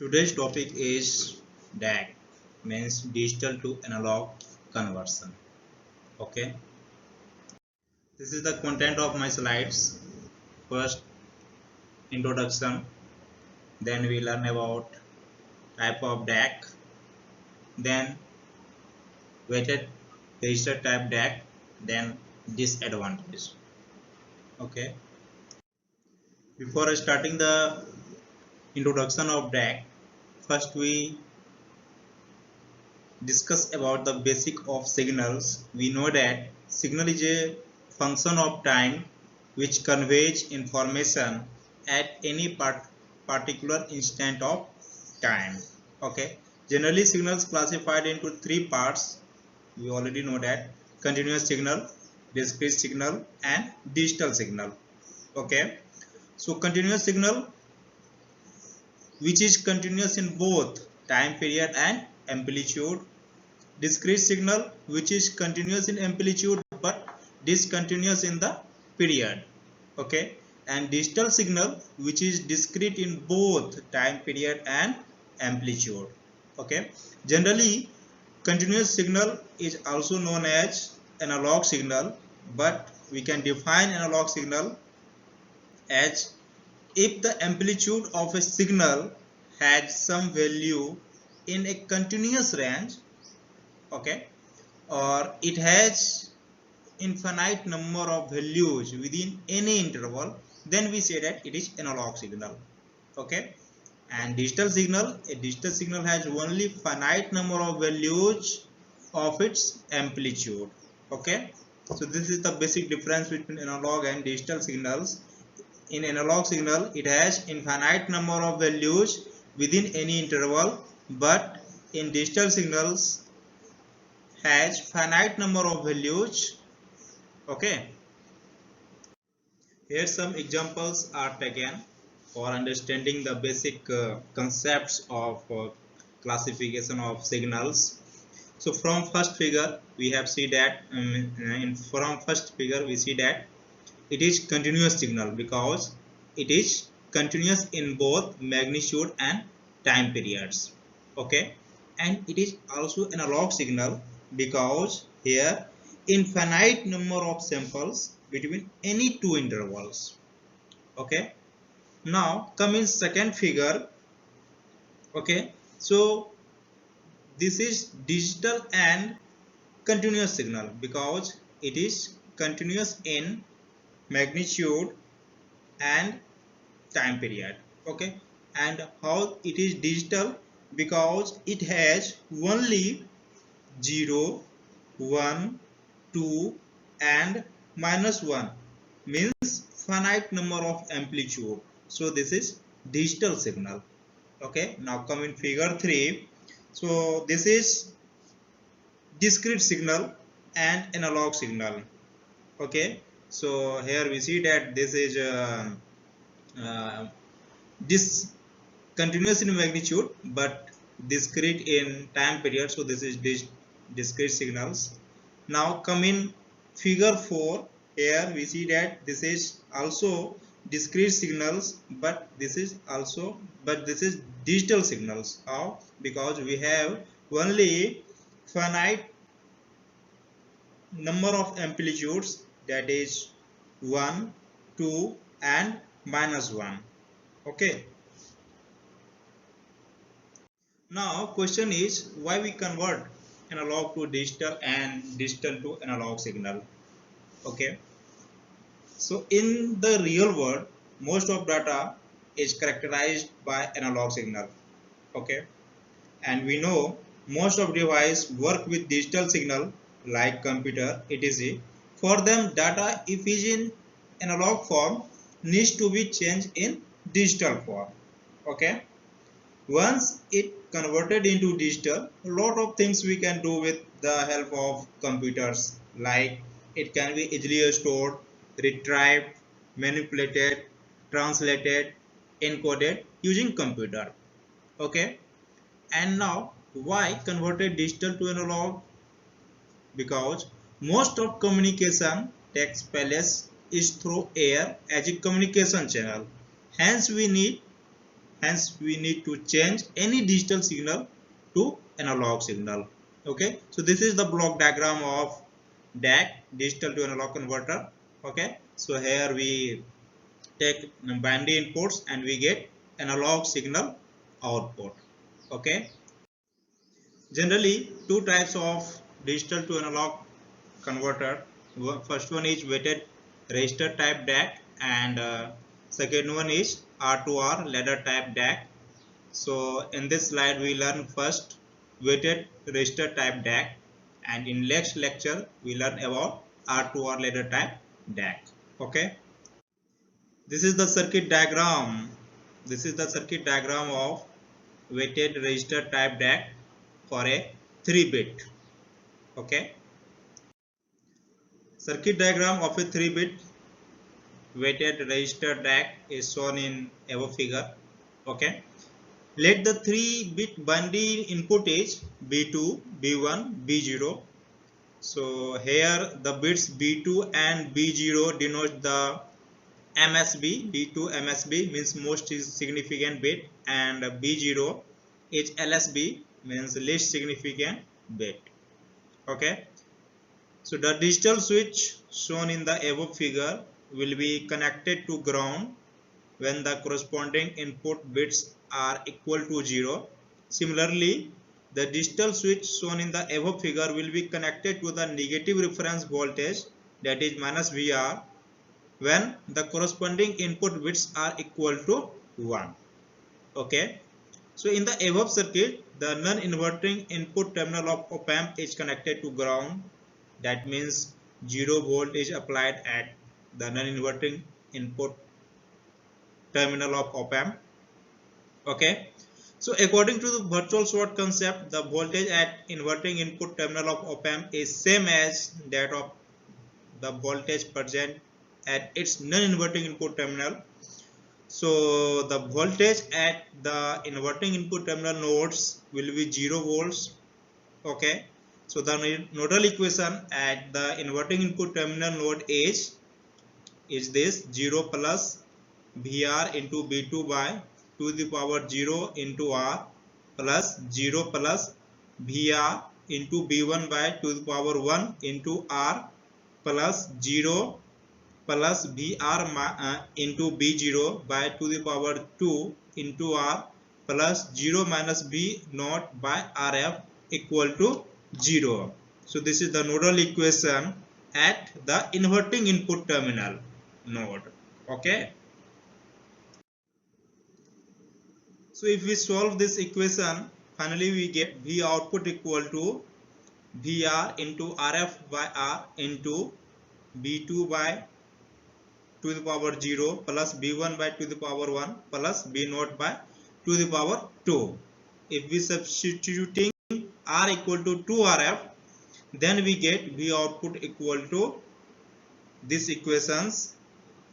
Today's topic is DAC, means digital to analog conversion. Okay, this is the content of my slides. First, introduction, then we learn about type of DAC, then weighted register type DAC, then disadvantage. Okay, before starting the introduction of DAC, first we discuss about the basic of signals. We know that signal is a function of time which conveys information at any particular instant of time. Okay, generally signals classified into three parts. We already know that: continuous signal, discrete signal, and digital signal. Okay, so continuous signal, which is continuous in both time period and amplitude. Discrete signal, which is continuous in amplitude but discontinuous in the period. Okay, and digital signal, which is discrete in both time period and amplitude. Okay, generally continuous signal is also known as analog signal, but we can define analog signal as if the amplitude of a signal had some value in a continuous range, okay, or it has infinite number of values within any interval, then we say that it is analog signal. Okay, and digital signal, a digital signal has only finite number of values of its amplitude. Okay, so this is the basic difference between analog and digital signals. In analog signal, it has infinite number of values within any interval, but in digital signals has finite number of values. Okay, here some examples are taken for understanding the basic concepts of classification of signals. So from first figure we have see that from first figure we see that it is continuous signal because it is continuous in both magnitude and time periods. Okay, and it is also analog signal because here infinite number of samples between any two intervals. Okay, now come in second figure. Okay, so this is digital and continuous signal because it is continuous in magnitude and time period. Okay, and how it is digital? Because it has only 0, 1, 2 and -1, means finite number of amplitude. So this is digital signal. Okay, now come in figure 3. So this is discrete signal and analog signal. Okay, so here we see that this is this continuous in magnitude but discrete in time period, so this is discrete signals. Now come in figure 4. Here we see that this is also discrete signals but this is digital signals. How? Because we have only finite number of amplitudes, that is 1, 2 and -1. Okay, now question is why we convert analog to digital and digital to analog signal. Okay, so in the real world most of data is characterized by analog signal. Okay, and we know most of device work with digital signal like computer etc. For them data if is in analog form needs to be changed in digital form. Okay, once it converted into digital, a lot of things we can do with the help of computers, like it can be easily stored, retrieved, manipulated, translated, encoded using computer. Okay, and now why converted digital to analog? Because most of communication takes place is through air as a communication channel. Hence we need hence we need to change any digital signal to analog signal. Okay, so this is the block diagram of DAC, digital to analog converter. Okay, so here we take binary inputs and we get analog signal output. Okay, generally two types of digital to analog converter. First one is weighted resistor type DAC and second one is R to R ladder type DAC. So in this slide we learn first weighted resistor type DAC, and in next lecture we learn about R to R ladder type DAC. Okay, this is the circuit diagram. This is the circuit diagram of weighted resistor type DAC for a 3-bit. Okay, circuit diagram of a 3-bit weighted resistor DAC is shown in above figure. Okay, let the 3-bit binary input is B2, B1, B0. So here the bits B2 and B0 denote the MSB. B2 MSB means most significant bit, and B0 is LSB, means least significant bit. Okay, so the digital switch shown in the above figure will be connected to ground when the corresponding input bits are equal to 0. Similarly, the digital switch shown in the above figure will be connected to the negative reference voltage, that is minus VR, when the corresponding input bits are equal to 1. Okay, so in the above circuit, the non-inverting input terminal of op-amp is connected to ground. That means 0 volt is applied at the non-inverting input terminal of op-amp. Okay, so according to the virtual short concept, the voltage at inverting input terminal of op-amp is same as that of the voltage present at its non-inverting input terminal. So the voltage at the inverting input terminal nodes will be 0 volts. Okay, so the nodal equation at the inverting input terminal node is this 0 plus VR into B2 by 2 to the power 0 into R plus 0 plus VR into B1 by 2 to the power 1 into R plus 0 plus VR into B0 by 2 to the power 2 into R plus 0 minus B naught by RF equal to 0. So this is the nodal equation at the inverting input terminal node. Okay. So if we solve this equation, finally we get V output equal to VR into RF by R into B2 by 2 to the power 0 plus B1 by 2 to the power 1 plus B naught by 2 to the power 2. If we substituting R equal to 2 RF, then we get V output equal to these equations.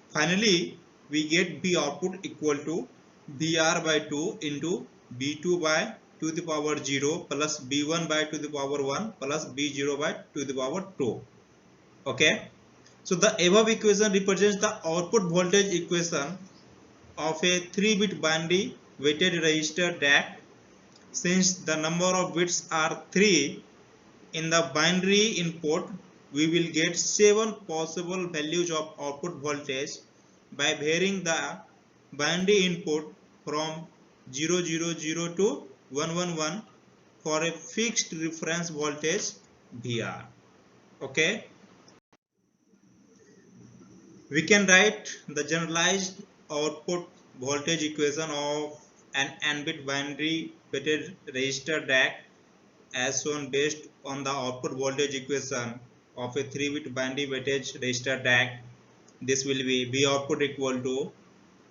Finally, we get V output equal to VR by 2 into B2 by 2 to the power 0 plus B1 by 2 to the power 1 plus B0 by 2 to the power 2. Okay. So the above equation represents the output voltage equation of a 3-bit binary weighted resistor DAC. Since the number of bits are 3 in the binary input, we will get 7 possible values of output voltage by varying the binary input from 000 to 111 for a fixed reference voltage VR. Okay. We can write the generalized output voltage equation of an n-bit binary weighted resistor DAC as shown based on the output voltage equation of a 3-bit binary weighted resistor DAC. This will be V output equal to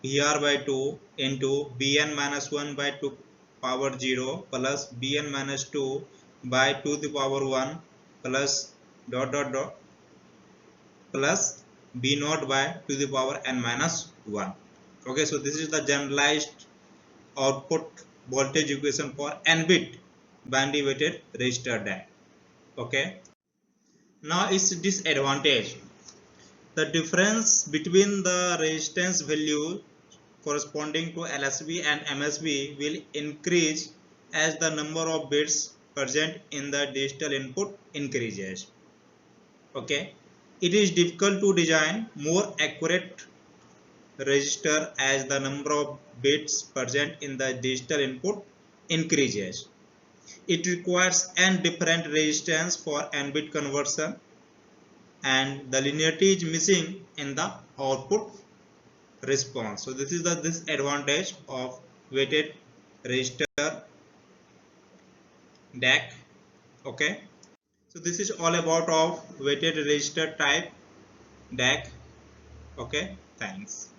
VR by 2 into Bn minus 1 by 2 power 0 plus Bn minus 2 by 2 to the power 1 plus dot dot dot plus B naught by 2 to the power n minus 1. Okay, so this is the generalized output voltage equation for n-bit binary weighted resistor DAC. Okay. Now its disadvantage. The difference between the resistance value corresponding to LSB and MSB will increase as the number of bits present in the digital input increases. Okay, it is difficult to design more accurate register as the number of bits present in the digital input increases. It requires n different resistance for n bit conversion, and the linearity is missing in the output response. So this is the disadvantage of weighted register DAC. Okay, so this is all about of weighted register type DAC. Okay, thanks.